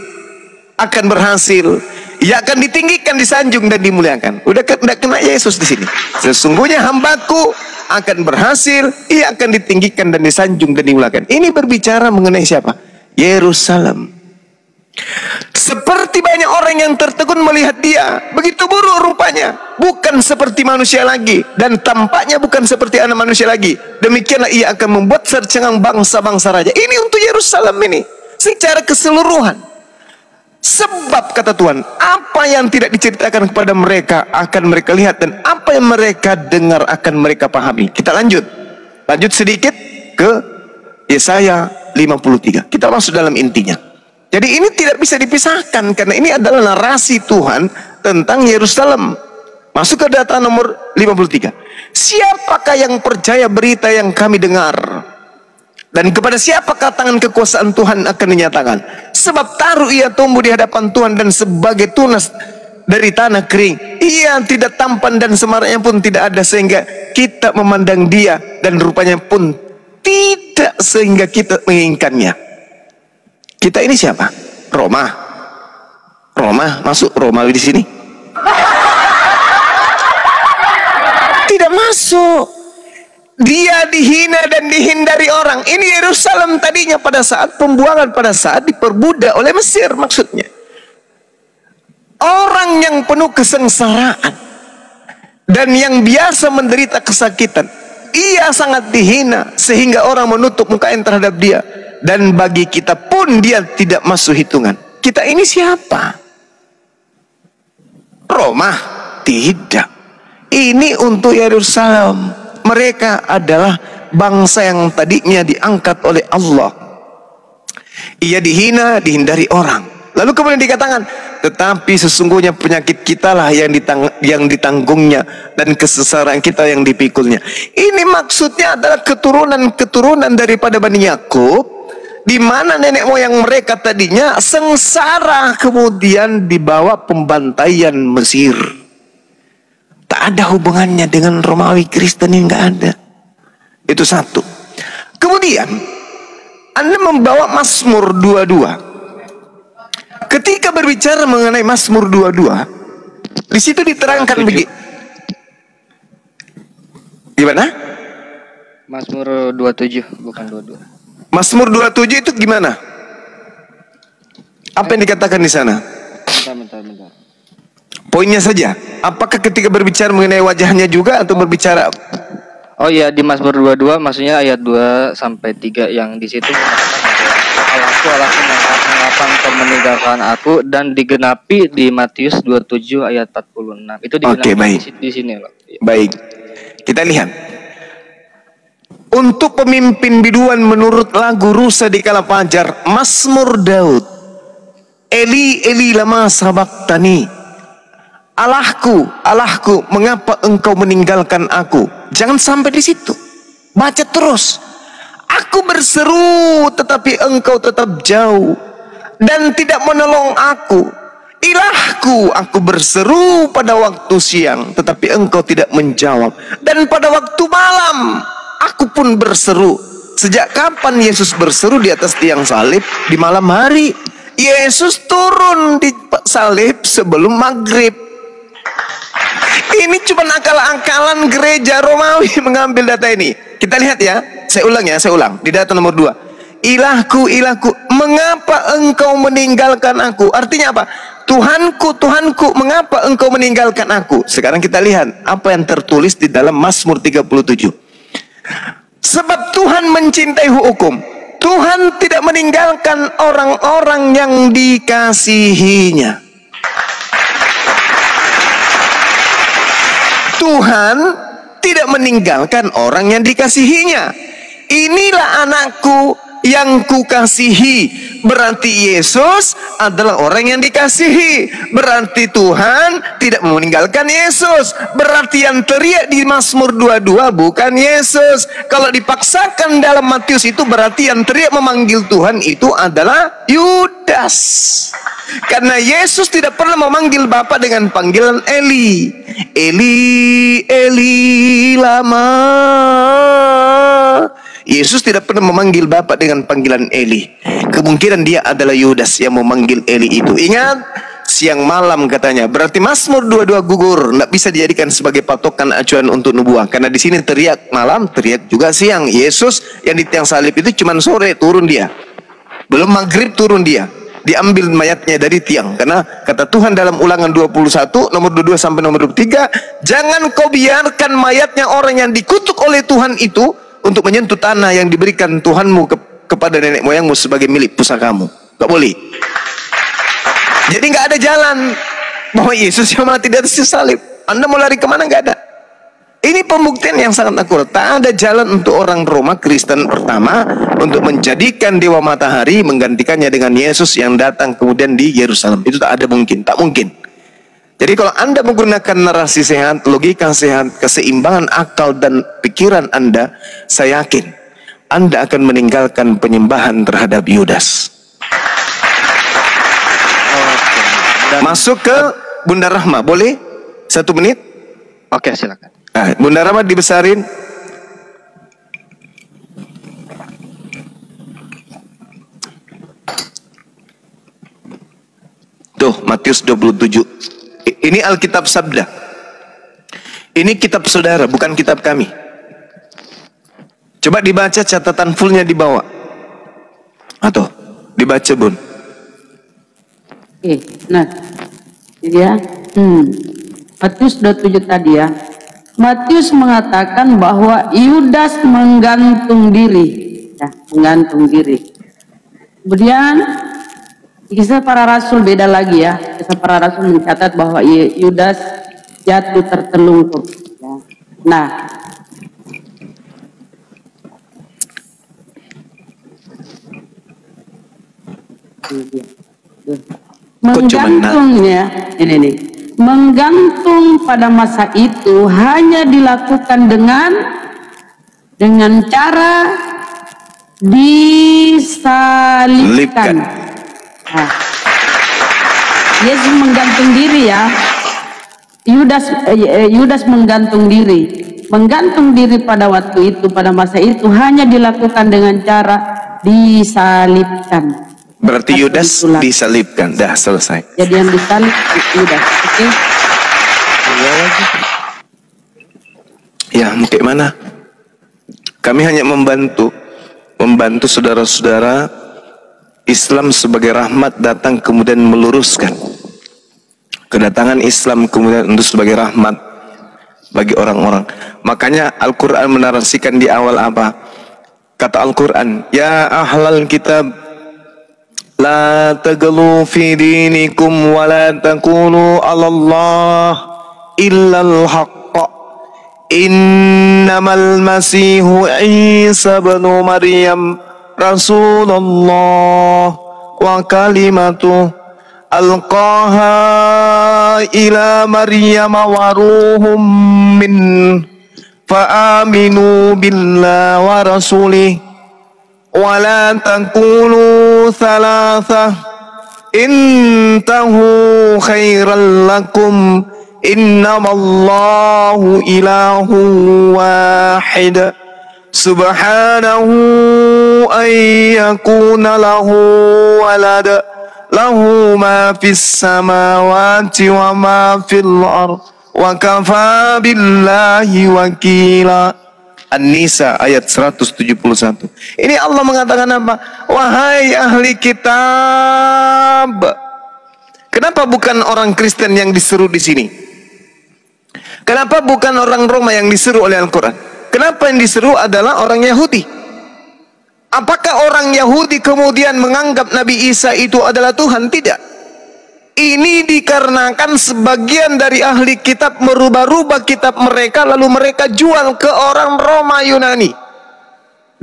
akan berhasil. ia akan ditinggikan, disanjung dan dimuliakan. Udah kena Yesus di sini. Sesungguhnya hambaku akan berhasil, ia akan ditinggikan dan disanjung dan dimuliakan. Ini berbicara mengenai siapa? Yerusalem. Seperti banyak orang yang tertegun melihat dia, begitu buruk rupanya, bukan seperti manusia lagi, dan tampaknya bukan seperti anak manusia lagi. Demikianlah ia akan membuat sercengang bangsa-bangsa raja. Ini untuk Yerusalem ini secara keseluruhan. Sebab kata Tuhan, apa yang tidak diceritakan kepada mereka akan mereka lihat, dan apa yang mereka dengar akan mereka pahami. Kita lanjut sedikit ke Yesaya 53. Kita masuk dalam intinya. Jadi ini tidak bisa dipisahkan, karena ini adalah narasi Tuhan tentang Yerusalem. Masuk ke data nomor 53. Siapakah yang percaya berita yang kami dengar? Dan kepada siapakah tangan kekuasaan Tuhan akan dinyatakan? Sebab taruh ia tumbuh di hadapan Tuhan, dan sebagai tunas dari tanah kering. Ia tidak tampan dan semaraknya pun tidak ada, sehingga kita memandang dia, dan rupanya pun tidak sehingga kita menginginkannya. Kita ini siapa? Roma. Masuk Romawi di sini? Tidak masuk. Dia dihina dan dihindari orang. Ini Yerusalem tadinya pada saat pembuangan, pada saat diperbudak oleh Mesir maksudnya. Orang yang penuh kesengsaraan dan yang biasa menderita kesakitan. Ia sangat dihina sehingga orang menutup mukanya terhadap dia. Dan bagi kita pun dia tidak masuk hitungan. Kita ini siapa? Roma? Tidak. Ini untuk Yerusalem. Mereka adalah bangsa yang tadinya diangkat oleh Allah. Ia dihina, dihindari orang. Lalu kemudian dikatakan, tetapi sesungguhnya penyakit kitalah yang ditanggungnya, dan kesesaran kita yang dipikulnya. Ini maksudnya adalah keturunan daripada Bani Yakub, di mana nenek moyang mereka tadinya sengsara, kemudian dibawa pembantaian Mesir. Tak ada hubungannya dengan Romawi Kristen, yang nggak ada. Itu satu. Kemudian Anda membawa Mazmur 22. Ketika berbicara mengenai Mazmur 22, di situ diterangkan begitu. Gimana? Mazmur 27, bukan 22. Mazmur 27 itu gimana? Apa yang dikatakan di sana? Bentar. Poinnya saja. Apakah ketika berbicara mengenai wajahnya juga atau berbicara? Oh iya, di Mazmur 22 maksudnya ayat 2 sampai 3 yang di situ mengatakan mengapa engkau meninggalkan aku, dan digenapi di Matius 27 ayat 46. Itu digenapi di sini loh. Baik. Kita lihat. Untuk pemimpin biduan menurut lagu rusa di kala fajar, Mazmur Daud. Eli Eli lama sabaktani. Allahku, Allahku, mengapa engkau meninggalkan aku? Jangan sampai di situ. Baca terus. Aku berseru tetapi engkau tetap jauh dan tidak menolong aku. Ilahku, aku berseru pada waktu siang tetapi engkau tidak menjawab, dan pada waktu malam aku pun berseru. Sejak kapan Yesus berseru di atas tiang salib? Di malam hari. Yesus turun di salib sebelum maghrib. Ini cuma akal-akalan gereja Romawi mengambil data ini. Kita lihat ya. Saya ulang di data nomor 2. Ilahku, ilahku, mengapa engkau meninggalkan aku? Artinya apa? Tuhanku, Tuhanku, mengapa engkau meninggalkan aku? Sekarang kita lihat apa yang tertulis di dalam Mazmur 37. Sebab Tuhan mencintai hukum. Tuhan tidak meninggalkan orang-orang yang dikasihinya. Tuhan tidak meninggalkan orang yang dikasihinya. Inilah anakku yang kukasihi. Berarti Yesus adalah orang yang dikasihi. Berarti Tuhan tidak meninggalkan Yesus. Berarti yang teriak di Mazmur 22 bukan Yesus. Kalau dipaksakan dalam Matius itu, berarti yang teriak memanggil Tuhan itu adalah Yudas. Karena Yesus tidak pernah memanggil Bapa dengan panggilan Eli. Eli, Eli, lama. Yesus tidak pernah memanggil Bapa dengan panggilan Eli. Kemungkinan dia adalah Yudas yang memanggil Eli itu. Ingat, siang malam katanya. Berarti Mazmur 22 gugur, nggak bisa dijadikan sebagai patokan acuan untuk nubuah. Karena di sini teriak malam, teriak juga siang. Yesus yang di tiang salib itu cuma sore turun dia. Belum maghrib turun dia. Diambil mayatnya dari tiang. Karena kata Tuhan dalam Ulangan 21 nomor 22 sampai nomor 23, jangan kau biarkan mayatnya orang yang dikutuk oleh Tuhan itu untuk menyentuh tanah yang diberikan Tuhanmu kepada nenek moyangmu sebagai milik pusakamu. Gak boleh. Jadi gak ada jalan bahwa Yesus yang mati di atas salib. Anda mau lari kemana? Gak ada. Ini pembuktian yang sangat akurat. Tak ada jalan untuk orang Roma Kristen pertama untuk menjadikan dewa matahari menggantikannya dengan Yesus yang datang kemudian di Yerusalem. Itu tak ada mungkin, tak mungkin. Jadi kalau Anda menggunakan narasi sehat, logika sehat, keseimbangan akal dan pikiran Anda, saya yakin Anda akan meninggalkan penyembahan terhadap Yudas. Masuk ke Bunda Rahma, boleh? 1 menit? Oke, silakan. Nah, Bunda Rahma dibesarin. Tuh, Matius 27. Ini Alkitab Sabda. Ini kitab saudara, bukan kitab kami. Coba dibaca catatan fullnya di bawah. Atau dibaca, Bun. Oke, nah, ini ya. Matius 27 tadi ya. Matius mengatakan bahwa Yudas menggantung diri, ya, menggantung diri. Kemudian kisah para rasul beda lagi ya. Kisah para rasul mencatat bahwa Yudas jatuh tertelungkup. Ya. Nah, menggantungnya ini nih. Menggantung pada masa itu hanya dilakukan dengan cara disalibkan. Nah, Yesus menggantung diri ya. Yudas menggantung diri. Menggantung diri pada waktu itu, pada masa itu hanya dilakukan dengan cara disalibkan. Berarti Yudas disalibkan, dah selesai. Jadi yang disalib Yudas, oke? Ya, mungkin mana? Kami hanya membantu saudara-saudara Islam sebagai rahmat datang kemudian meluruskan. Kedatangan Islam kemudian untuk sebagai rahmat bagi orang-orang. Makanya Al-Quran menarasikan di awal apa? Kata Al-Quran, ya ahlal kitab, la taglu fi dinikum wa la taqulu 'ala Allah illa al-haqq. Innamal masihu Isa ibn Maryam Rasulullah wa kalimatuh alqaha ila Maryam wa ruhum min fa aminu billahi wa rasulih ولا تقولوا ثلاثة انتهوا خيرا لكم إنما الله إله واحد سبحانه أن يكون له ولد له ما في السماوات وما في الأرض وكفى بالله وكيلا. An-Nisa ayat 171. Ini Allah mengatakan apa? Wahai ahli kitab. Kenapa bukan orang Kristen yang diseru di sini? Kenapa bukan orang Roma yang diseru oleh Al-Quran? Kenapa yang diseru adalah orang Yahudi? Apakah orang Yahudi kemudian menganggap Nabi Isa itu adalah Tuhan? Tidak. Ini dikarenakan sebagian dari ahli kitab merubah-rubah kitab mereka lalu mereka jual ke orang Roma Yunani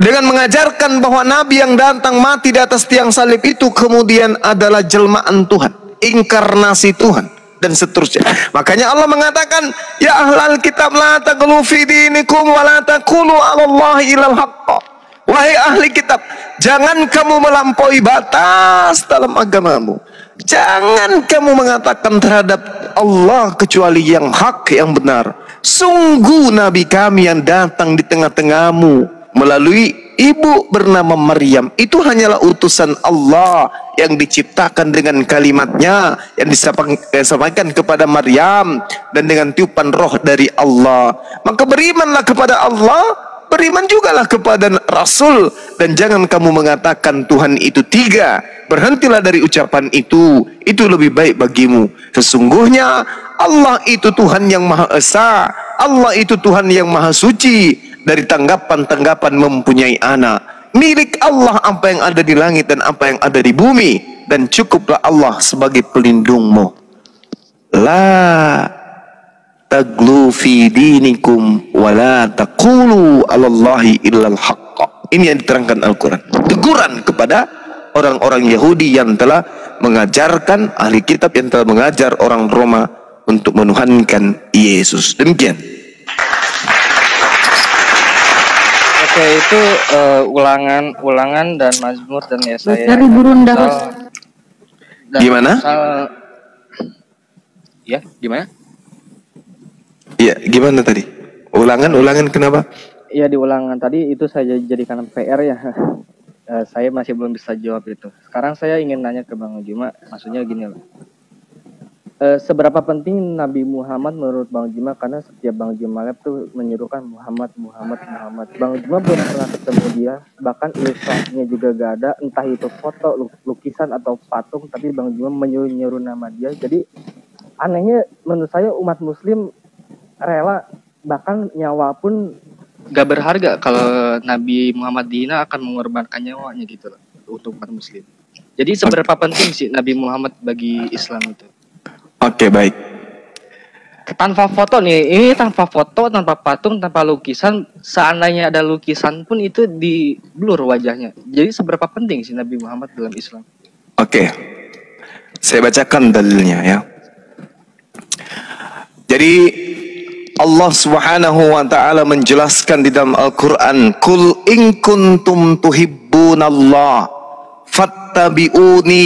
dengan mengajarkan bahwa Nabi yang datang mati di atas tiang salib itu kemudian adalah jelmaan Tuhan, inkarnasi Tuhan dan seterusnya. Makanya Allah mengatakan, ya ahlal kitab la taghlu fi dinikum wa la taqulu 'ala Allahi illal haqq. Wahai ahli kitab, jangan kamu melampaui batas dalam agamamu. Jangan kamu mengatakan terhadap Allah kecuali yang hak, yang benar. Sungguh Nabi kami yang datang di tengah-tengahmu melalui ibu bernama Maryam. Itu hanyalah utusan Allah yang diciptakan dengan kalimatnya yang disampaikan kepada Maryam dan dengan tiupan roh dari Allah. Maka berimanlah kepada Allah, beriman jugalah kepada Rasul, dan jangan kamu mengatakan Tuhan itu tiga. Berhentilah dari ucapan itu lebih baik bagimu. Sesungguhnya Allah itu Tuhan yang Maha Esa, Allah itu Tuhan yang Maha Suci dari tanggapan-tanggapan mempunyai anak. Milik Allah apa yang ada di langit dan apa yang ada di bumi, dan cukuplah Allah sebagai pelindungmu. La taglu fi dinikum wa la taqulu 'alallahi illal haqq. Ini yang diterangkan Al-Quran. Teguran kepada orang-orang Yahudi yang telah mengajarkan, ahli kitab yang telah mengajar orang Roma untuk menuhankan Yesus. Demikian. Oke, itu ulangan dan Mazmur dan Yesaya. Dari Burunda. Gimana? Ya, gimana? Iya, gimana tadi? Ulangan kenapa? Iya, di ulangan tadi itu saya jadikan PR ya. Saya masih belum bisa jawab itu. Sekarang saya ingin nanya ke Bang Juma, maksudnya gini loh. Seberapa penting Nabi Muhammad menurut Bang Juma, karena setiap Bang Juma Lab tuh menyuruhkan Muhammad. Bang Juma belum pernah ketemu dia, bahkan ilustrasinya juga gak ada, entah itu foto, lukisan atau patung, tapi Bang Juma menyuruh nama dia. Jadi anehnya menurut saya umat muslim rela bahkan nyawa pun gak berharga kalau Nabi Muhammad dihina akan mengorbankan nyawanya gitu loh untuk umat muslim. Jadi seberapa penting sih Nabi Muhammad bagi Islam itu? Oke, baik. Tanpa foto nih, ini tanpa foto, tanpa patung, tanpa lukisan, seandainya ada lukisan pun itu di blur wajahnya. Jadi seberapa penting sih Nabi Muhammad dalam Islam? Oke, saya bacakan dalilnya ya. Jadi Allah Subhanahu wa taala menjelaskan di dalam Al-Qur'an, "Qul in kuntum tuhibbunallah fattabi'uni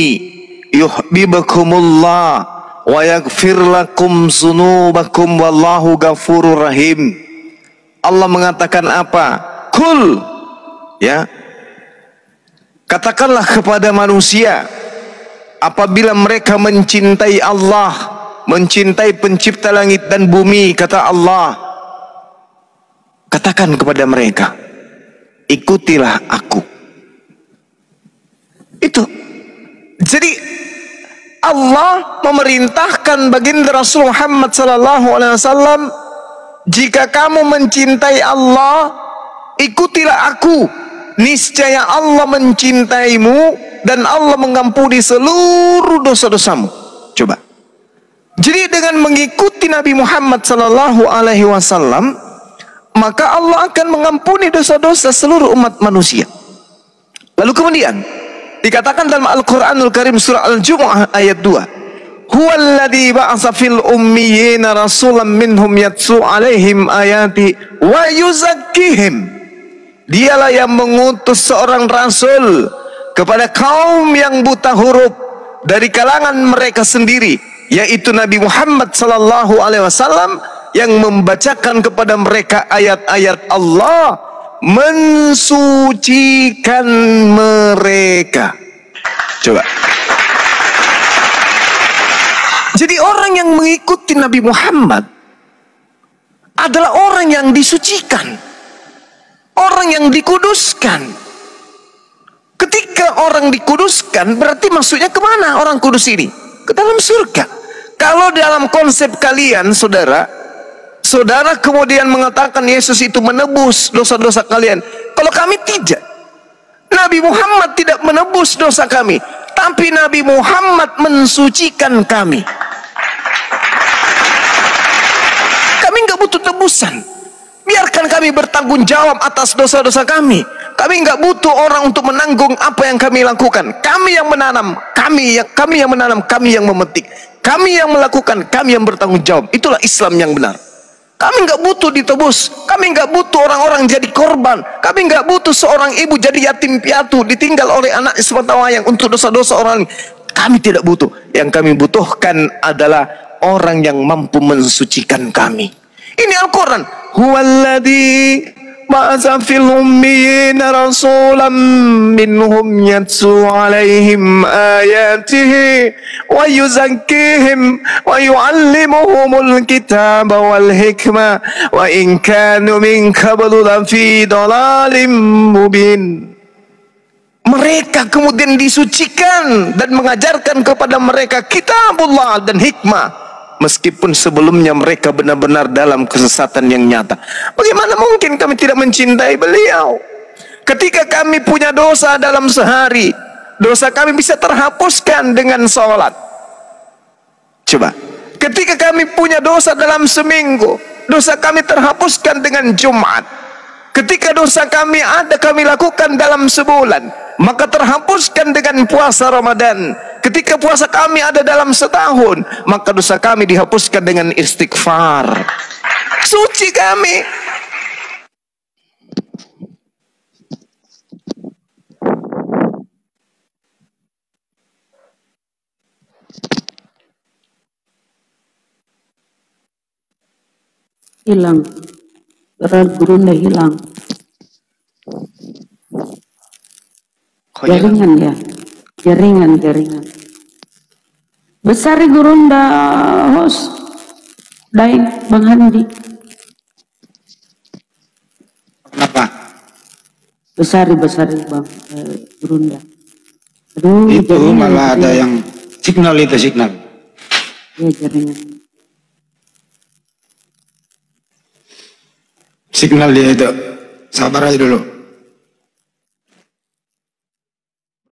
yuhibbukumullah wa yaghfir lakum dzunubakum wallahu ghafurur rahim." Allah mengatakan apa? Qul, ya. Katakanlah kepada manusia, apabila mereka mencintai Allah, mencintai pencipta langit dan bumi, kata Allah, katakan kepada mereka, ikutilah aku. Itu. Jadi Allah memerintahkan baginda Rasul Muhammad SAW, jika kamu mencintai Allah, ikutilah aku. Niscaya Allah mencintaimu dan Allah mengampuni seluruh dosa-dosamu. Coba. Jadi dengan mengikuti Nabi Muhammad SAW, maka Allah akan mengampuni dosa-dosa seluruh umat manusia. Lalu kemudian dikatakan dalam Al-Quranul Karim surah Al-Jumu'ah ayat 2, "Huwallazi ba'atsa fil ummiyina rasulan minhum yatsu 'alaihim ayati wa yuzakkihim." Dialah yang mengutus seorang rasul kepada kaum yang buta huruf dari kalangan mereka sendiri, yaitu Nabi Muhammad SAW, yang membacakan kepada mereka ayat-ayat Allah, mensucikan mereka. Coba. Jadi orang yang mengikuti Nabi Muhammad adalah orang yang disucikan, orang yang dikuduskan. Ketika orang dikuduskan, berarti maksudnya kemana orang kudus ini? Ke dalam surga. Kalau dalam konsep kalian, saudara kemudian mengatakan Yesus itu menebus dosa-dosa kalian. Kalau kami tidak. Nabi Muhammad tidak menebus dosa kami, tapi Nabi Muhammad mensucikan kami. Kami nggak butuh tebusan. Biarkan kami bertanggung jawab atas dosa-dosa kami. Kami nggak butuh orang untuk menanggung apa yang kami lakukan. Kami yang menanam, kami yang menanam, kami yang memetik, kami yang melakukan, kami yang bertanggung jawab. Itulah Islam yang benar. Kami nggak butuh ditebus. Kami nggak butuh orang-orang jadi korban. Kami nggak butuh seorang ibu jadi yatim piatu, ditinggal oleh anak sematawayang untuk dosa-dosa orang. Kami tidak butuh. Yang kami butuhkan adalah orang yang mampu mensucikan kami. Ini Al-Quran. Huwaladzi ba'atsa fil ummiyina rasulan minhum yatlu 'alaihim ayatihi wa yuzakkihim wa yu'allimuhumul kitaba wal hikmah wa in kanu min qablu lafi dhalalin mubin. Mereka kemudian disucikan dan mengajarkan kepada mereka kitabullah dan hikmah, meskipun sebelumnya mereka benar-benar dalam kesesatan yang nyata. Bagaimana mungkin kami tidak mencintai beliau? Ketika kami punya dosa dalam sehari, dosa kami bisa terhapuskan dengan sholat. Coba, ketika kami punya dosa dalam seminggu, dosa kami terhapuskan dengan Jumat. Ketika dosa kami lakukan dalam sebulan, maka terhapuskan dengan puasa Ramadan. Ketika puasa kami ada dalam setahun, maka dosa kami dihapuskan dengan istighfar. Suci kami. Hilang. Gurunda hilang. Jaringan ya. Jaringan. Besari Gurunda host. Daeng Bang Handi. Kenapa? Besari Bang Gurunda. Aduh, itu malah ada yang signal. Ya, jaringan. Signal dia itu. Sabar aja dulu.